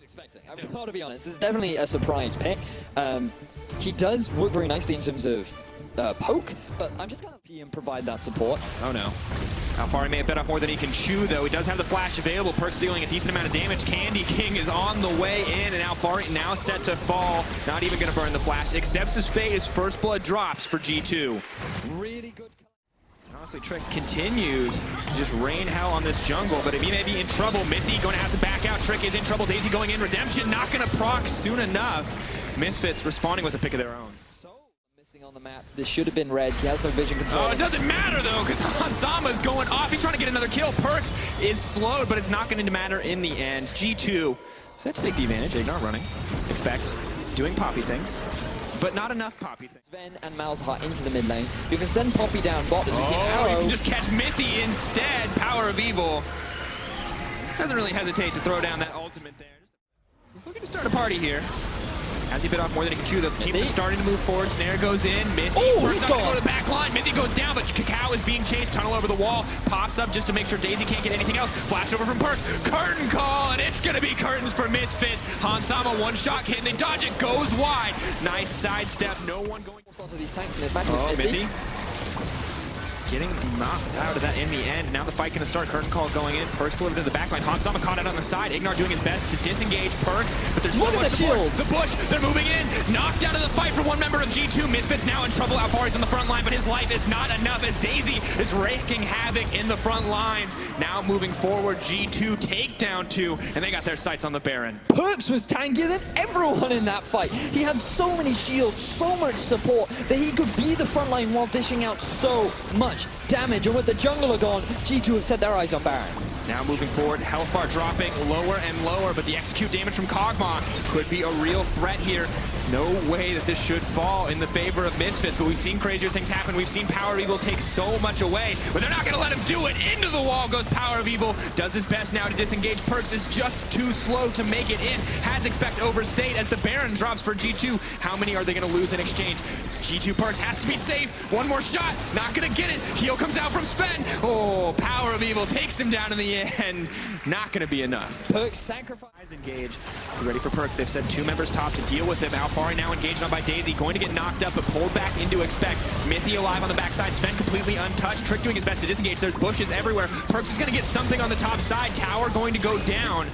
expecting. I've got to be honest, this is definitely a surprise pick. He does work very nicely in terms of poke, but I'm just going to pee and provide that support. Oh no. Alfari may have bit off more than he can chew, though. He does have the flash available. Perkz dealing a decent amount of damage. Candy King is on the way in, and Alfari now set to fall. Not even going to burn the flash. Accepts his fate as first blood drops for G2. Really good. Honestly, Trick continues to just rain hell on this jungle, but if he may be in trouble, Mythy going to have to back out. Trick is in trouble. Daisy going in. Redemption not going to proc soon enough. Misfits responding with a pick of their own. Missing on the map. This should have been red. He has no vision control. Oh, it doesn't matter, though, because Hansama's going off. He's trying to get another kill. Perkz is slowed, but it's not going to matter in the end. G2 set to take the advantage. Ignore running. Expect. Doing Poppy things. But not enough Poppy things. Sven and Malzahar into the mid lane. You can send Poppy down bot as we see an arrow. You can just catch Mythy instead. Power of Evil. Doesn't really hesitate to throw down that ultimate there. He's looking to start a party here. Has he bit off more than he can chew? The teams are starting to move forward. Snare goes in. Mythy forced up to go to the back line. Mythy goes down, but Cacao is being chased. Tunnel over the wall. Pops up just to make sure Daisy can't get anything else. Flash over from Perkz. Curtain call, and it's going to be curtains for Misfits. Hansama one shot hit. They dodge it. Goes wide. Nice sidestep. No one going onto these tanks in this match. Oh, Mythy getting knocked out of that in the end. Now the fight going to start. Curtain call going in. Perkz delivered to the backline. Hansama caught out on the side. Ignar doing his best to disengage Perkz, but there's so much support. The push, they're moving in. Knocked out of the fight for one member of G2. Misfits now in trouble. Alfari's on the front line, but his life is not enough as Daisy is raking havoc in the front lines. Now moving forward, G2 takedown 2, and they got their sights on the Baron. Perkz was tankier than everyone in that fight. He had so many shields, so much support, that he could be the front line while dishing out so much damage. And with the jungler gone, G2 have set their eyes on Baron. Now moving forward, health bar dropping lower and lower, but the execute damage from Kog'Maw could be a real threat here. No way that this should fall in the favor of Misfits, but we've seen crazier things happen. We've seen Power of Evil take so much away, but they're not going to let him do it. Into the wall goes Power of Evil. Does his best now to disengage. Perkz is just too slow to make it in. Has Expect overstayed as the Baron drops for G2. How many are they going to lose in exchange? G2 Perkz has to be safe. One more shot. Not going to get it. Heal comes out from Sven. Oh, Power of Evil takes him down in the end. Not going to be enough. Perkz sacrifice. Engage. Ready for Perkz. They've sent 2 members top to deal with him. Alfari now engaged on by Daisy. Going to get knocked up, but pulled back into Expect. Mythy alive on the backside. Sven completely untouched. Trick doing his best to disengage. There's bushes everywhere. Perkz is going to get something on the top side. Tower going to go down.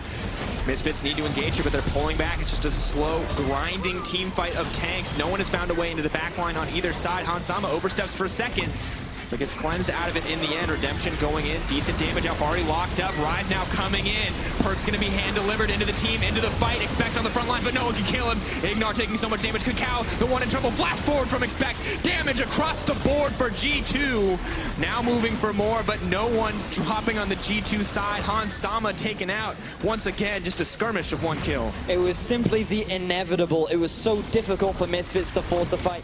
Misfits need to engage here, but they're pulling back. It's just a slow, grinding team fight of tanks. No one has found a way into the back line on either side. Hansama oversteps for a second, but gets cleansed out of it in the end. Redemption going in. Decent damage. Alfari locked up. Rise now coming in. Perkz going to be hand-delivered into the team, into the fight. Expect on the front line, but no one can kill him. Ignar taking so much damage. Cacao, the one in trouble. Flash forward from Expect. Damage across the board for G2. Now moving for more, but no one dropping on the G2 side. Hansama taken out. Once again, just a skirmish of 1 kill. It was simply the inevitable. It was so difficult for Misfits to force the fight.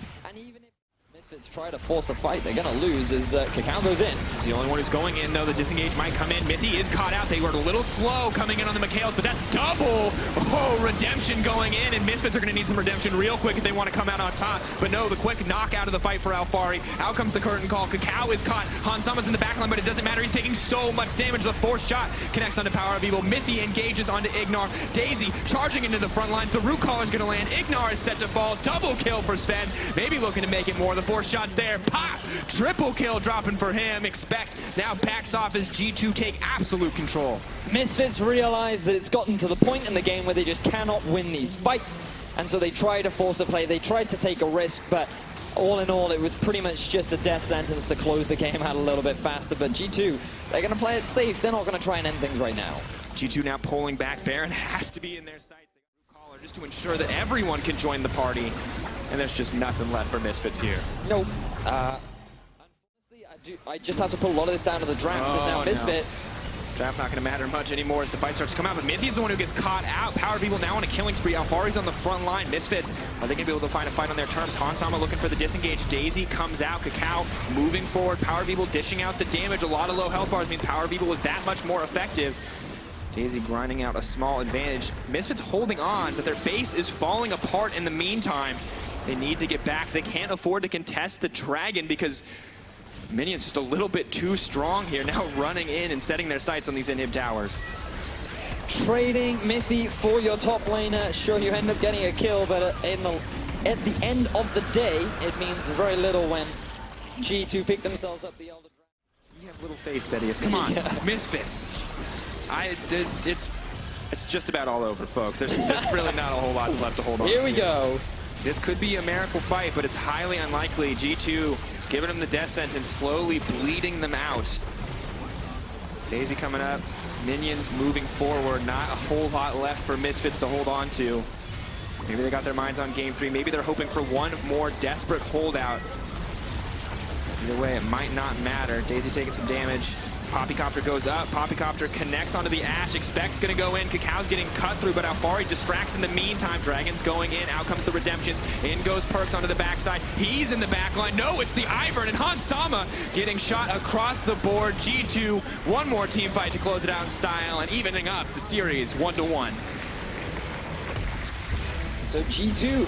Misfits try to force a fight, they're going to lose as Cacao goes in. He's the only one who's going in, though. The disengage might come in. Mythy is caught out. They were a little slow coming in on the McHales, but that's double. Oh, Redemption going in, and Misfits are going to need some redemption real quick if they want to come out on top. But no, the quick knock out of the fight for Alfari. Out comes the curtain call. Cacao is caught. Hansama's in the backline, but it doesn't matter. He's taking so much damage. The 4th shot connects onto Power of Evil. Mythy engages onto Ignar. Daisy charging into the front line. The root caller is going to land. Ignar is set to fall. Double kill for Sven. Maybe looking to make it more. The 4th shot's there. Pop! Triple kill dropping for him. Expect now backs off as G2 take absolute control. Misfits realize that it's gotten to the point in the game where they just cannot win these fights, and so they try to force a play. They tried to take a risk, but all in all, it was pretty much just a death sentence to close the game out a little bit faster. But G2, they're going to play it safe. They're not going to try and end things right now. G2 now pulling back. Baron has to be in their sights. They got root caller just to ensure that everyone can join the party. And there's just nothing left for Misfits here. Nope. Unfortunately, I just have to put a lot of this down to the draft as now Misfits. No. Draft not going to matter much anymore as the fight starts to come out, but Mythy's the one who gets caught out. Power of Evil now on a killing spree. Alfari's on the front line. Misfits, are they going to be able to find a fight on their terms? Hansama looking for the disengage. Daisy comes out. Cacao moving forward. Power of Evil dishing out the damage. A lot of low health bars means Power of Evil was that much more effective. Daisy grinding out a small advantage. Misfits holding on, but their base is falling apart in the meantime. They need to get back. They can't afford to contest the Dragon because Minion's just a little bit too strong here, now running in and setting their sights on these inhib towers. trading Mithy for your top laner. Sure, you end up getting a kill, but at the end of the day, it means very little when G2 pick themselves up the Elder Dragon. You have little face, Vedius. Come on. Yeah. Misfits. It's just about all over, folks. There's really not a whole lot left to hold on to. Here we go. This could be a miracle fight, but it's highly unlikely. G2 giving them the death sentence, slowly bleeding them out. Daisy coming up. Minions moving forward. Not a whole lot left for Misfits to hold on to. Maybe they got their minds on game 3. Maybe they're hoping for one more desperate holdout. Either way, it might not matter. Daisy taking some damage. Poppycopter goes up. Poppycopter connects onto the Ashe. Expect's going to go in. Cacao's getting cut through, but Alfari distracts in the meantime. Dragon's going in. Out comes the Redemptions. In goes Perks onto the backside. He's in the back line. No, it's the Ivern, and Hans Sama getting shot across the board. G2, one more team fight to close it out in style, and evening up the series 1-1. So G2